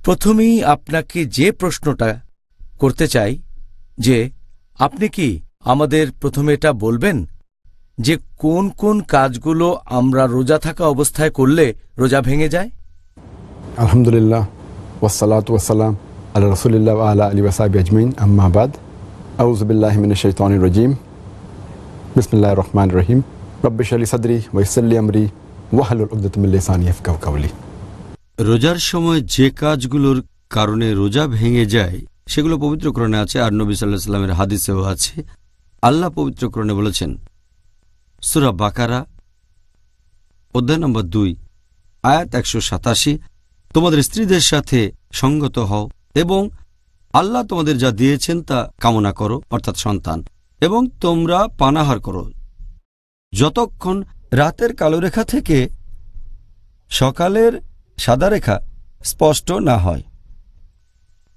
প্রথমেই আপনাকে যে প্রশ্নটা করতে চাই যে আপনি কি আমাদের প্রথমে এটা বলবেন যে কোন কোন কাজগুলো আমরা রোজা থাকা অবস্থায় করলে রোজা ভেঙে যায়? আলহামদুলিল্লাহ ওয়াসসালাতু ওয়াসসালাম আলা রাসূলিল্লাহ ওয়া আলা আলিহি ওয়া সাহবিহি আজমাইন, আম্মা বাদ। আউযু বিল্লাহি মিনাশ শাইতানির রাজীম। বিসমিল্লাহির রহমানির রহিম। রব্বি ইশরাহ লি সাদরি ওয়া ইয়াসসির লি আমরি ওয়াহলুল উকদাতাম মিন লিসানি ইয়াফকাহু কাওলি। রোজার সময় যে কাজগুলোর কারণে রোজা ভেঙে যায় সেগুলো পবিত্র কোরআনে আছে, আর নবী সাল্লাল্লাহু আলাইহি ওয়াসাল্লামের হাদিসেও আছে। আল্লাহ পবিত্র কোরআনে বলেছেন, সূরা বাকারা অধ্যায় নম্বর 2 আয়াত 187, তোমাদের স্ত্রীদের সাথে সঙ্গত হও এবং আল্লাহ তোমাদের যা দিয়েছেন তা কামনা করো, অর্থাৎ সন্তান, এবং তোমরা পানাহার করো যতক্ষণ রাতের কালো রেখা থেকে সকালের সাদা রেখা স্পষ্ট না হয়।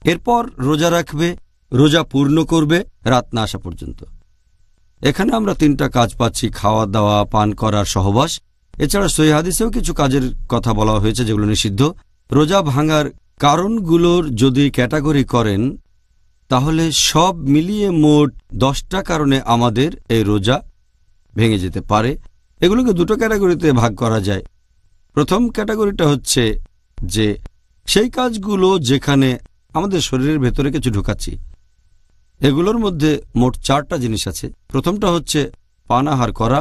এরপর রোজা রাখবে, রোজা পূর্ণ করবে রাত না আসা পর্যন্ত। এখানে আমরা 3টা কাজ পাচ্ছি: খাওয়া দাওয়া, পান করার সহবাস। এছাড়া সহিহ হাদিসেও কিছু কাজের কথা বলা হয়েছে যেগুলো নিষিদ্ধ। রোজা ভাঙার কারণগুলোর যদি ক্যাটাগরি করেন তাহলে সব মিলিয়ে মোট 10টা কারণে আমাদের এই রোজা ভেঙে যেতে পারে। এগুলোকে 2টো ক্যাটাগরিতে ভাগ করা যায়। প্রথম ক্যাটাগরিটা হচ্ছে যে সেই কাজগুলো যেখানে আমাদের শরীরের ভেতরে কিছু ঢোকাচ্ছি। এগুলোর মধ্যে মোট 4টা জিনিস আছে। প্রথমটা হচ্ছে পানাহার করা,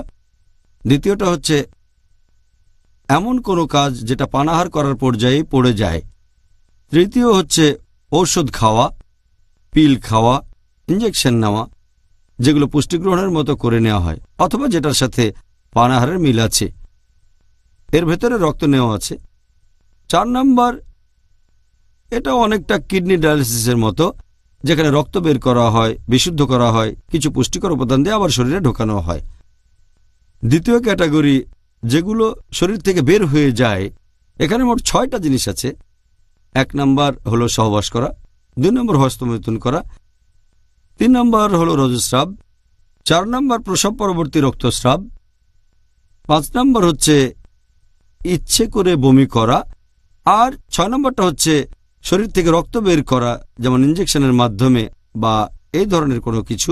দ্বিতীয়টা হচ্ছে এমন কোনো কাজ যেটা পানাহার করার পর্যায়ে পড়ে যায়, তৃতীয় হচ্ছে ঔষধ খাওয়া, পিল খাওয়া, ইঞ্জেকশন নেওয়া, যেগুলো পুষ্টিগ্রহণের মতো করে নেওয়া হয় অথবা যেটার সাথে পানাহারের মিল আছে, এর ভেতরে রক্ত নেওয়া আছে। 4 নম্বর, এটা অনেকটা কিডনি ডায়ালিসিসের মতো, যেখানে রক্ত বের করা হয়, বিশুদ্ধ করা হয়, কিছু পুষ্টিকর উপাদান দিয়ে আবার শরীরে ঢোকানো হয়। দ্বিতীয় ক্যাটাগরি, যেগুলো শরীর থেকে বের হয়ে যায়, এখানে মোট 6টা জিনিস আছে। 1 নম্বর হলো সহবাস করা, 2 নম্বর হস্তমৈথুন করা, 3 নম্বর হলো রজস্রাব, 4 নম্বর প্রসব পরবর্তী রক্তস্রাব, 5 নম্বর হচ্ছে ইচ্ছে করে বমি করা, আর 6 নম্বরটা হচ্ছে শরীর থেকে রক্ত বের করা, যেমন ইঞ্জেকশনের মাধ্যমে বা এই ধরনের কোনো কিছু।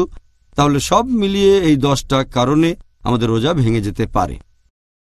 তাহলে সব মিলিয়ে এই 10টা কারণে আমাদের রোজা ভেঙে যেতে পারে।